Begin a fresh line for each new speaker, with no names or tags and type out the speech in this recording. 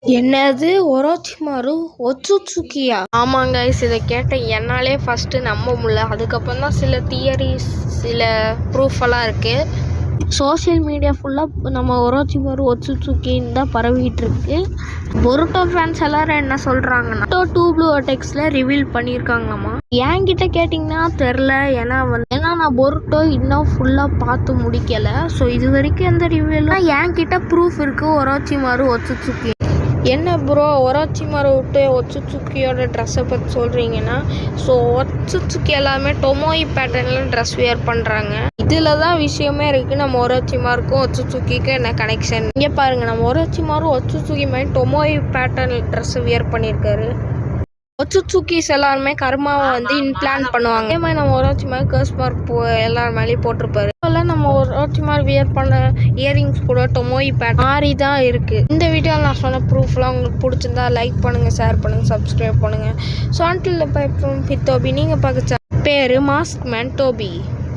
என்னது ஒரோச்சிமாரு ஒட்சுட்சுகியா? ஆமாங்க கைஸ், இதை கேட்ட என்னாலே ஃபஸ்ட்டு நம்ப முடியல. அதுக்கப்புறம் தான் சில தியரிஸ், சில ப்ரூஃப் எல்லாம் இருக்குது. சோஷியல் மீடியா ஃபுல்லாக நம்ம ஒரோச்சிமாரு ஒட்சுட்சுகின்னு தான் பரவிட்டு இருக்கு. பொருட்டோ ஃபேன்ஸ் எல்லாரும் என்ன சொல்கிறாங்கன்னா, டூ ப்ளூ வேர்டெக்ஸில் ரிவீல் பண்ணியிருக்காங்களாமா. என்கிட்ட கேட்டிங்கன்னா தெரில, ஏன்னா நான் பொருட்டோ இன்னும் ஃபுல்லாக பார்த்து முடிக்கலை. ஸோ இது வரைக்கும் எந்த ரிவ்யூலாம் என்கிட்ட ப்ரூஃப் இருக்குது ஒரோச்சிமாரு ஒட்சுட்சுகி. என்ன ப்ரோ ஒரோச்சிமாரு விட்டு ஒட்சுட்சுகியோட ட்ரெஸ்ஸை பற்றி சொல்கிறீங்கன்னா, ஸோ ஒட்சுட்சுகி எல்லாமே டொமோயி பேட்டர்னில் ட்ரெஸ் வியர் பண்ணுறாங்க. இதில் தான் விஷயமே இருக்குது. நம்ம ஒரோச்சிமாருக்கும் ஒட்சுட்சுகிக்கும் என்ன கனெக்ஷன்? இங்கே பாருங்கள், நம்ம ஒரோச்சிமாரு ஒட்சுட்சுகி மாதிரி டொமோயி பேட்டர்ன் ட்ரெஸ்ஸை வியர் பண்ணியிருக்காரு. ஒட்சுட்சுகிஸ் எல்லாருமே கர்மாவை இன்பிளான் பண்ணுவாங்க. அதே மாதிரி நம்ம ஒரோச்சிமாரு கர்ஸ் மார்க் எல்லார் மேலேயும் போட்டிருப்பாரு. நம்ம ஒரோச்சிமாரு வியர் பண்ண இயரிங்ஸ் கூட டொமோயி பேட்டர்ன் மாறி தான் இருக்குது. இந்த வீடியோவில் நான் சொன்ன ப்ரூஃப்லாம் உங்களுக்கு பிடிச்சிருந்தா லைக் பண்ணுங்கள், ஷேர் பண்ணுங்கள், சப்ஸ்கிரைப் பண்ணுங்கள். So until bye from Toby. நீங்கள் பார்க்க பேர் மாஸ்க் மேன் டோபி.